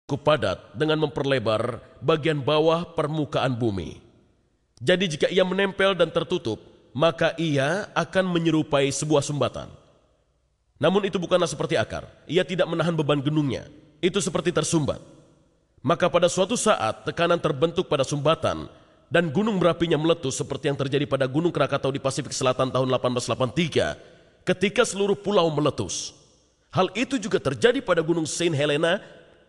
cukup padat dengan memperlebar bagian bawah permukaan bumi. Jadi jika ia menempel dan tertutup, maka ia akan menyerupai sebuah sumbatan. Namun itu bukanlah seperti akar, ia tidak menahan beban gunungnya, itu seperti tersumbat. Maka pada suatu saat tekanan terbentuk pada sumbatan dan gunung berapinya meletus seperti yang terjadi pada Gunung Krakatau di Pasifik Selatan tahun 1883 ketika seluruh pulau meletus. Hal itu juga terjadi pada Gunung Saint Helena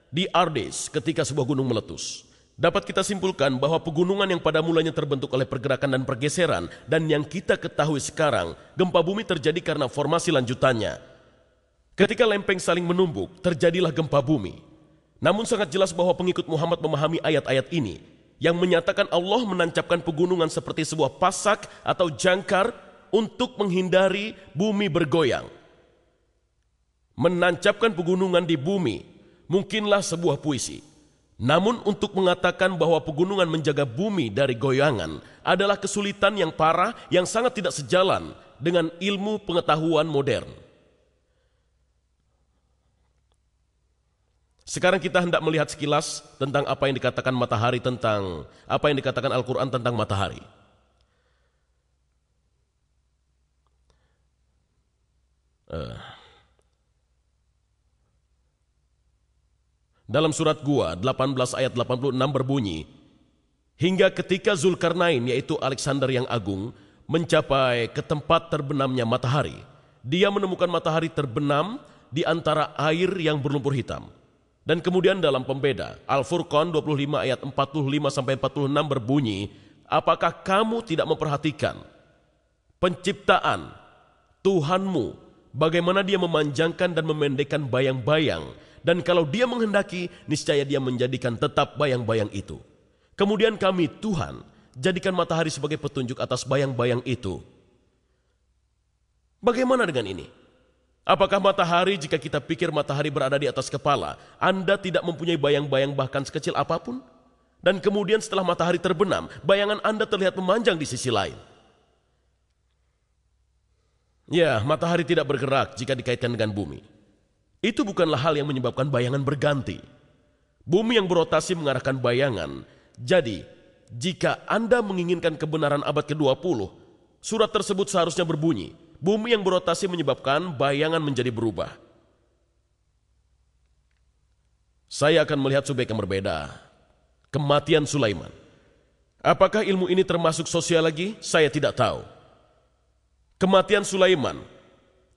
di Ardes ketika sebuah gunung meletus. Dapat kita simpulkan bahwa pegunungan yang pada mulanya terbentuk oleh pergerakan dan pergeseran dan yang kita ketahui sekarang, gempa bumi terjadi karena formasi lanjutannya. Ketika lempeng saling menumbuk, terjadilah gempa bumi. Namun sangat jelas bahwa pengikut Muhammad memahami ayat-ayat ini yang menyatakan Allah menancapkan pegunungan seperti sebuah pasak atau jangkar untuk menghindari bumi bergoyang. Menancapkan pegunungan di bumi mungkinlah sebuah puisi. Namun untuk mengatakan bahwa pegunungan menjaga bumi dari goyangan adalah kesulitan yang parah yang sangat tidak sejalan dengan ilmu pengetahuan modern. Sekarang kita hendak melihat sekilas tentang apa yang dikatakan matahari tentang apa yang dikatakan Al-Quran tentang matahari. Dalam surat Gua 18 ayat 86 berbunyi, hingga ketika Zulkarnain yaitu Alexander yang agung mencapai ke tempat terbenamnya matahari, dia menemukan matahari terbenam di antara air yang berlumpur hitam. Dan kemudian dalam pembeda Al-Furqan 25 ayat 45 sampai 46 berbunyi, apakah kamu tidak memperhatikan penciptaan Tuhanmu, bagaimana dia memanjangkan dan memendekkan bayang-bayang, dan kalau dia menghendaki, niscaya dia menjadikan tetap bayang-bayang itu. Kemudian kami, Tuhan, jadikan matahari sebagai petunjuk atas bayang-bayang itu. Bagaimana dengan ini? Apakah matahari, jika kita pikir matahari berada di atas kepala, Anda tidak mempunyai bayang-bayang bahkan sekecil apapun? Dan kemudian setelah matahari terbenam, bayangan Anda terlihat memanjang di sisi lain. Ya, matahari tidak bergerak jika dikaitkan dengan bumi. Itu bukanlah hal yang menyebabkan bayangan berganti. Bumi yang berotasi mengarahkan bayangan. Jadi, jika Anda menginginkan kebenaran abad ke-20, surat tersebut seharusnya berbunyi, bumi yang berotasi menyebabkan bayangan menjadi berubah. Saya akan melihat subjek yang berbeda. Kematian Sulaiman. Apakah ilmu ini termasuk sosiologi? Saya tidak tahu. Kematian Sulaiman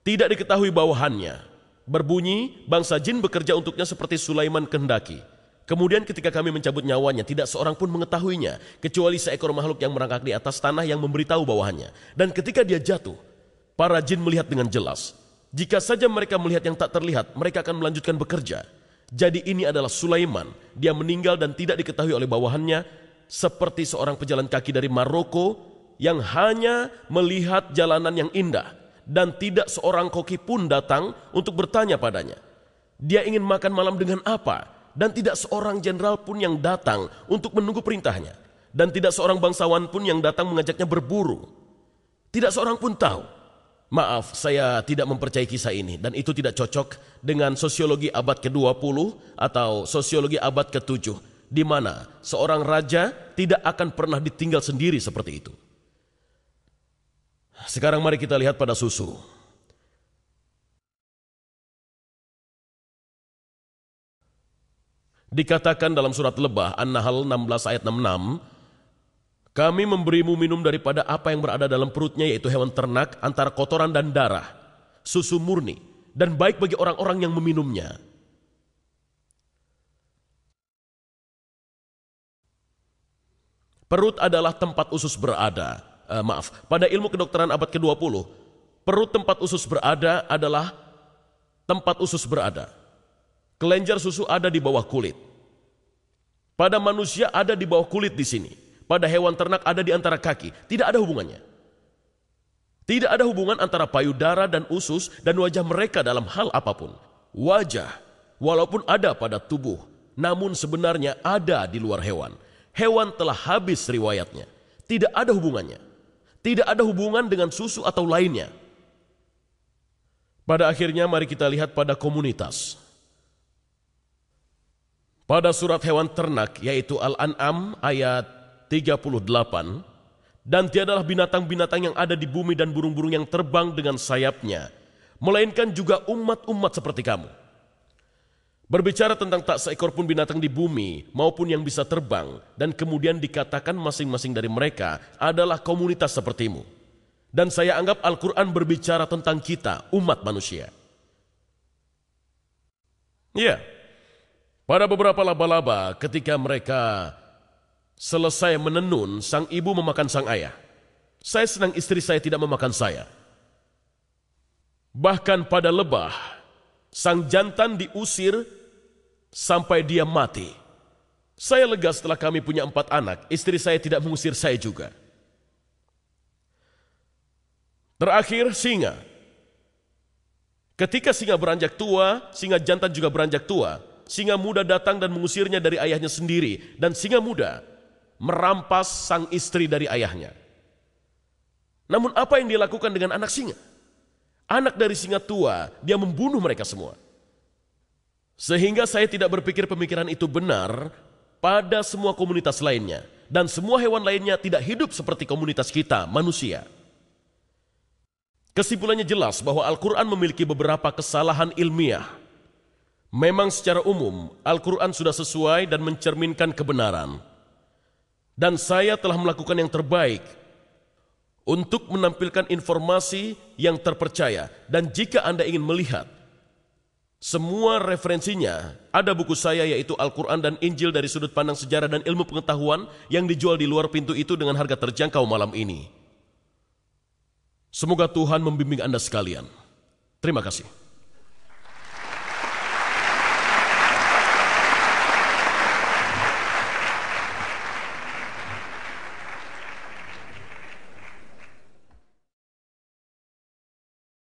tidak diketahui bawahannya. Berbunyi, bangsa jin bekerja untuknya seperti Sulaiman kehendaki. Kemudian ketika kami mencabut nyawanya, tidak seorang pun mengetahuinya, kecuali seekor makhluk yang merangkak di atas tanah yang memberitahu bawahannya. Dan ketika dia jatuh, para jin melihat dengan jelas. Jika saja mereka melihat yang tak terlihat, mereka akan melanjutkan bekerja. Jadi ini adalah Sulaiman. Dia meninggal dan tidak diketahui oleh bawahannya, seperti seorang pejalan kaki dari Maroko yang hanya melihat jalanan yang indah. Dan tidak seorang koki pun datang untuk bertanya padanya, dia ingin makan malam dengan apa? Dan tidak seorang jenderal pun yang datang untuk menunggu perintahnya. Dan tidak seorang bangsawan pun yang datang mengajaknya berburu. Tidak seorang pun tahu. Maaf, saya tidak mempercayai kisah ini. Dan itu tidak cocok dengan sosiologi abad ke-20 atau sosiologi abad ke-7, di mana seorang raja tidak akan pernah ditinggal sendiri seperti itu. Sekarang mari kita lihat pada susu. Dikatakan dalam surat Lebah An-Nahl 16 ayat 66, kami memberimu minum daripada apa yang berada dalam perutnya, yaitu hewan ternak antara kotoran dan darah, susu murni, dan baik bagi orang-orang yang meminumnya. Perut adalah tempat usus berada. Pada ilmu kedokteran abad ke-20, perut tempat usus berada adalah tempat usus berada. Kelenjar susu ada di bawah kulit. Pada manusia ada di bawah kulit di sini. Pada hewan ternak ada di antara kaki. Tidak ada hubungannya. Tidak ada hubungan antara payudara dan usus dan wajah mereka dalam hal apapun. Wajah, walaupun ada pada tubuh, namun sebenarnya ada di luar hewan. Hewan telah habis riwayatnya. Tidak ada hubungannya. Tidak ada hubungan dengan susu atau lainnya. Pada akhirnya mari kita lihat pada komunitas. pada surat hewan ternak yaitu Al-An'am ayat 38, dan tiadalah binatang-binatang yang ada di bumi dan burung-burung yang terbang dengan sayapnya, melainkan juga umat-umat seperti kamu. Berbicara tentang tak seekor pun binatang di bumi maupun yang bisa terbang, dan kemudian dikatakan masing-masing dari mereka adalah komunitas sepertimu. Dan saya anggap Al-Quran berbicara tentang kita, umat manusia. Ya, pada beberapa laba-laba ketika mereka selesai menenun, sang ibu memakan sang ayah. Saya senang istri saya tidak memakan saya. Bahkan pada lebah, sang jantan diusir sampai dia mati. Saya lega setelah kami punya 4 anak, istri saya tidak mengusir saya juga. Terakhir, singa. Ketika singa beranjak tua, singa jantan juga beranjak tua. Singa muda datang dan mengusirnya dari ayahnya sendiri, dan singa muda merampas sang istri dari ayahnya. Namun apa yang dia lakukan dengan anak singa? Anak dari singa tua, dia membunuh mereka semua. Sehingga saya tidak berpikir pemikiran itu benar pada semua komunitas lainnya. Dan semua hewan lainnya tidak hidup seperti komunitas kita, manusia. Kesimpulannya jelas bahwa Al-Quran memiliki beberapa kesalahan ilmiah. Memang secara umum, Al-Quran sudah sesuai dan mencerminkan kebenaran. Dan saya telah melakukan yang terbaik untuk menampilkan informasi yang terpercaya. Dan jika Anda ingin melihat semua referensinya, ada buku saya yaitu Al-Quran dan Injil dari sudut pandang sejarah dan ilmu pengetahuan yang dijual di luar pintu itu dengan harga terjangkau malam ini. Semoga Tuhan membimbing Anda sekalian. Terima kasih.